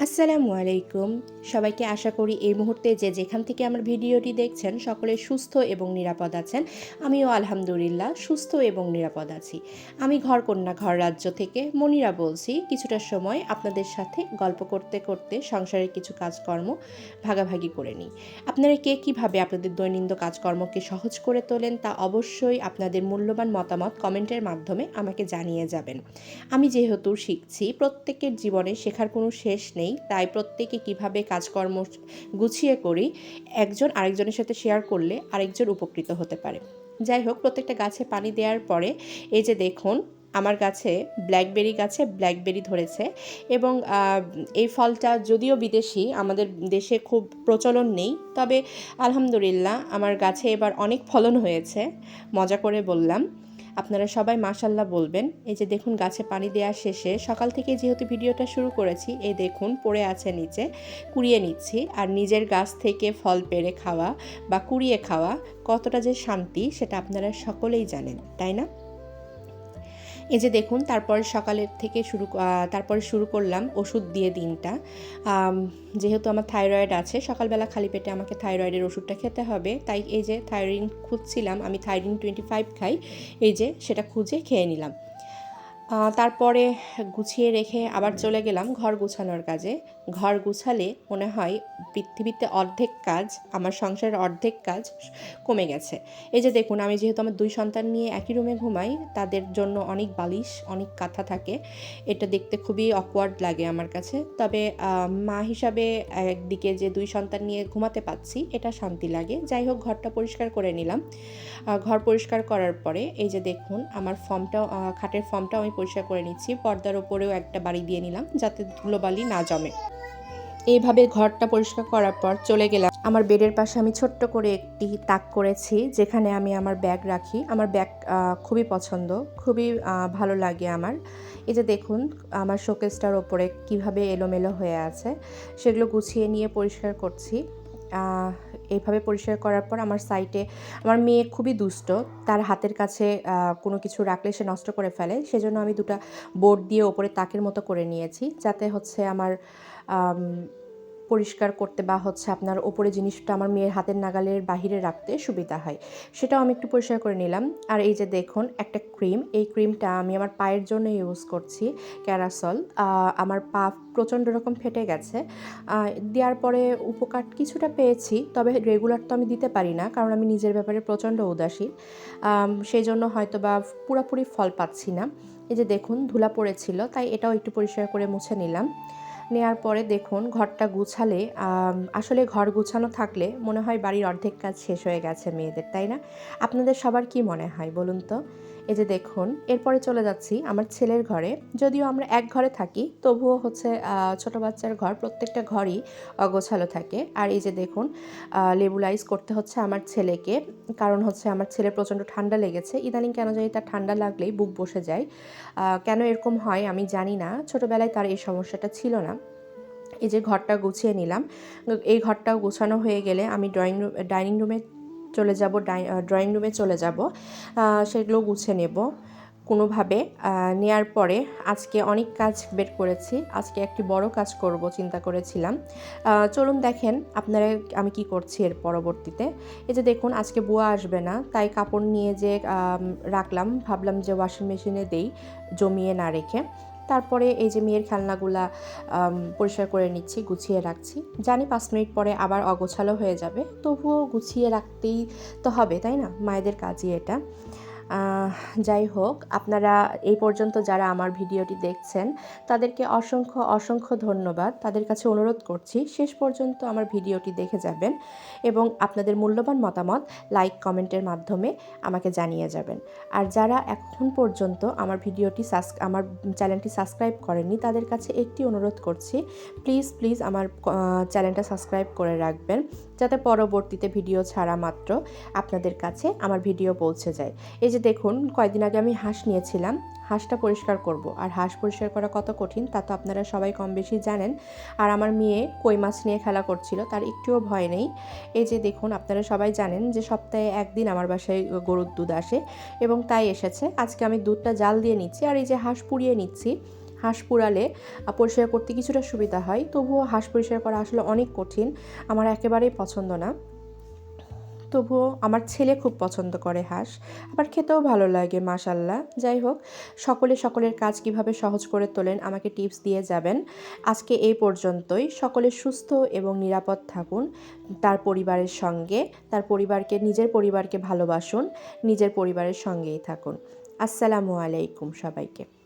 আসসালামু আলাইকুম। সবাইকে আশা করি এই মুহূর্তে যে যেখান থেকে আমার ভিডিওটি দেখছেন সকলে সুস্থ এবং নিরাপদ আছেন। আমিও আলহামদুলিল্লাহ সুস্থ এবং নিরাপদ আছি। আমি ঘরকন্যা ঘর রাজ্য থেকে মনিরা বলছি। কিছুটা সময় আপনাদের সাথে গল্প করতে করতে সংসারের কিছু কাজকর্ম ভাগাভাগি করে নিই। আপনারা কে কীভাবে আপনাদের দৈনন্দিন কাজকর্মকে সহজ করে তোলেন তা অবশ্যই আপনাদের মূল্যবান মতামত কমেন্টের মাধ্যমে আমাকে জানিয়ে যাবেন। আমি যেহেতু শিখছি, প্রত্যেকের জীবনে শেখার কোনো শেষ নেই, তাই প্রত্যেকে কিভাবে কাজকর্ম গুছিয়ে করি একজন আরেকজনের সাথে শেয়ার করলে আরেকজন উপকৃত হতে পারে। যাই হোক, প্রত্যেকটা গাছে পানি দেওয়ার পরে এই যে দেখুন আমার গাছে ব্ল্যাকবেরি ধরেছে এবং এই ফলটা যদিও বিদেশি, আমাদের দেশে খুব প্রচলন নেই, তবে আলহামদুলিল্লাহ আমার গাছে এবার অনেক ফলন হয়েছে। মজা করে বললাম, আপনারা সবাই মাশাল্লাহ বলবেন। এই যে দেখুন গাছে পানি দেওয়া শেষে সকাল থেকে যেহেতু ভিডিওটা শুরু করেছি, এই দেখুন পড়ে আছে নিচে, কুড়িয়ে নিচ্ছি। আর নিজের গাছ থেকে ফল পেড়ে খাওয়া বা কুড়িয়ে খাওয়া কতটা যে শান্তি সেটা আপনারা সকলেই জানেন, তাই না? এই যে দেখুন তারপরে তারপরে শুরু করলাম ওষুধ দিয়ে দিনটা। যেহেতু আমার থাইরয়েড আছে, সকালবেলা খালি পেটে আমাকে থাইরয়েডের ওষুধটা খেতে হবে, তাই এই যে থাইরিন খুঁজছিলাম, আমি থাইরিন 25 খাই, এই যে সেটা খুঁজে খেয়ে নিলাম। তারপরে গুছিয়ে রেখে আবার চলে গেলাম ঘর গুছানোর কাজে। ঘর গুছালে মনে হয় পৃথিবীতে অর্ধেক কাজ, আমার সংসারের অর্ধেক কাজ কমে গেছে। এই যে দেখুন আমি যেহেতু আমার 2 সন্তান নিয়ে একই রুমে ঘুমাই, তাদের জন্য অনেক বালিশ, অনেক কাঁথা থাকে। এটা দেখতে খুবই অকওয়ার্ড লাগে আমার কাছে, তবে মা হিসাবে একদিকে যে 2 সন্তান নিয়ে ঘুমাতে পাচ্ছি এটা শান্তি লাগে। যাই হোক, ঘরটা পরিষ্কার করে নিলাম। ঘর পরিষ্কার করার পরে এই যে দেখুন আমার খাটের ফর্মটাও আমি পরিষ্কার করে নিচ্ছি। পর্দার ওপরেও একটা বাড়ি দিয়ে নিলাম যাতে ধুলোবালি না জমে। এইভাবে ঘরটা পরিষ্কার করার পর চলে গেলাম আমার বেডের পাশে। আমি ছোট্ট করে একটি তাক করেছি যেখানে আমি আমার ব্যাগ রাখি। আমার ব্যাগ খুবই পছন্দ, খুবই ভালো লাগে আমার। এই যে দেখুন আমার শোকেসটার ওপরে কিভাবে এলোমেলো হয়ে আছে, সেগুলো গুছিয়ে নিয়ে পরিষ্কার করছি। এইভাবে পরিষ্কার করার পর আমার সাইটে আমার মেয়ে খুবই দুষ্ট, তার হাতের কাছে কোনো কিছু রাখলে সে নষ্ট করে ফেলে, সেজন্য আমি 2টা বোর্ড দিয়ে ওপরে তাকের মতো করে নিয়েছি যাতে হচ্ছে আমার পরিষ্কার করতে বা হচ্ছে আপনার ওপরে জিনিসটা আমার মেয়ের হাতের নাগালের বাহিরে রাখতে সুবিধা হয়। সেটাও আমি একটু পরিষ্কার করে নিলাম। আর এই যে দেখুন একটা ক্রিম, এই ক্রিমটা আমি আমার পায়ের জন্য ইউজ করছি, ক্যারাসল। আমার পা প্রচণ্ড রকম ফেটে গেছে, দেওয়ার পরে উপকার কিছুটা পেয়েছি, তবে রেগুলার তো আমি দিতে পারি না কারণ আমি নিজের ব্যাপারে প্রচণ্ড উদাসীন, সেই জন্য হয়তো বা পুরোপুরি ফল পাচ্ছি না। এই যে দেখুন ধুলা পড়েছিল, তাই এটাও একটু পরিষ্কার করে মুছে নিলাম। নেয়ার পরে দেখুন ঘরটা গুছালে, আসলে ঘর গুছানো থাকলে মনে হয় বাড়ির অর্ধেক কাজ শেষ হয়ে গেছে মেয়েদের, তাই না? আপনাদের সবার কি মনে হয় বলুন তো? এই যে দেখুন এরপরে চলে যাচ্ছি আমার ছেলের ঘরে। যদিও আমরা এক ঘরে থাকি, তবুও হচ্ছে ছোট বাচ্চার ঘর, প্রত্যেকটা ঘরই অগোছালো থাকে। আর এই যে দেখুন লেবুলাইজ করতে হচ্ছে আমার ছেলেকে, কারণ হচ্ছে আমার ছেলের প্রচণ্ড ঠান্ডা লেগেছে ইদানিং। কেন জানি তার ঠান্ডা লাগলেই বুক বসে যায়, কেন এরকম হয় আমি জানি না, ছোটোবেলায় তার এই সমস্যাটা ছিল না। এই যে ঘরটা গুছিয়ে নিলাম। এই ঘরটাও গোছানো হয়ে গেলে আমি ড্রয়িং রুমে চলে যাব, সেগুলো গুছিয়ে নেব কোনোভাবে। নেয়ার পরে আজকে অনেক কাজ বের করেছি, আজকে একটি বড় কাজ করব চিন্তা করেছিলাম। চলুন দেখেন আপনারা আমি কি করছি এর পরবর্তীতে। এই যে দেখুন আজকে বুয়া আসবে না, তাই কাপড় নিয়ে যে রাখলাম, ভাবলাম যে ওয়াশিং মেশিনে দেই জমিয়ে না রেখে। তারপরে এই যে মেয়ের খেলনাগুলা পরিষ্কার করে নিচ্ছি, গুছিয়ে রাখছি। জানি 5 মিনিট পরে আবার অগোছালো হয়ে যাবে, তবুও গুছিয়ে রাখতেই তো হবে, তাই না? মায়েদের কাজই এটা। যাই হোক, আপনারা এই পর্যন্ত যারা আমার ভিডিওটি দেখছেন তাদেরকে অসংখ্য অসংখ্য ধন্যবাদ। তাদের কাছে অনুরোধ করছি শেষ পর্যন্ত আমার ভিডিওটি দেখে যাবেন এবং আপনাদের মূল্যবান মতামত লাইক কমেন্টের মাধ্যমে আমাকে জানিয়ে যাবেন। আর যারা এখন পর্যন্ত আমার চ্যানেলটি সাবস্ক্রাইব করেননি তাদের কাছে একটি অনুরোধ করছি, প্লিজ আমার চ্যানেলটা সাবস্ক্রাইব করে রাখবেন যাতে পরবর্তীতে ভিডিও ছাড়া মাত্র আপনাদের কাছে আমার ভিডিও পৌঁছে যায়। এই যে দেখুন কয়েকদিন আগে আমি হাঁস নিয়েছিলাম, হাঁসটা পরিষ্কার করব, আর হাঁস পরিষ্কার করা কত কঠিন তা তো আপনারা সবাই কম বেশি জানেন। আর আমার মেয়ে কই মাছ নিয়ে খেলা করছিল, তার একটুও ভয় নেই। এই যে দেখুন আপনারা সবাই জানেন যে সপ্তাহে একদিন আমার বাসায় গরুর দুধ আসে এবং তাই এসেছে। আজকে আমি দুধটা জাল দিয়ে নিচ্ছি আর এই যে হাঁস পুড়িয়ে নিচ্ছি। হাঁস পুড়ালে পরিষ্কার করতে কিছুটা সুবিধা হয়, তবুও হাঁস পরিষ্কার করা আসলে অনেক কঠিন, আমার একেবারেই পছন্দ না। তবুও আমার ছেলে খুব পছন্দ করে হাঁস, আবার খেতেও ভালো লাগে মাশাল্লাহ। যাই হোক, সকলে সকলের কাজ কিভাবে সহজ করে তোলেন আমাকে টিপস দিয়ে যাবেন। আজকে এই পর্যন্তই। সকলে সুস্থ এবং নিরাপদ থাকুন, তার পরিবারের সঙ্গে, তার পরিবারকে, নিজের পরিবারকে ভালোবাসুন, নিজের পরিবারের সঙ্গেই থাকুন। আসসালামু আলাইকুম সবাইকে।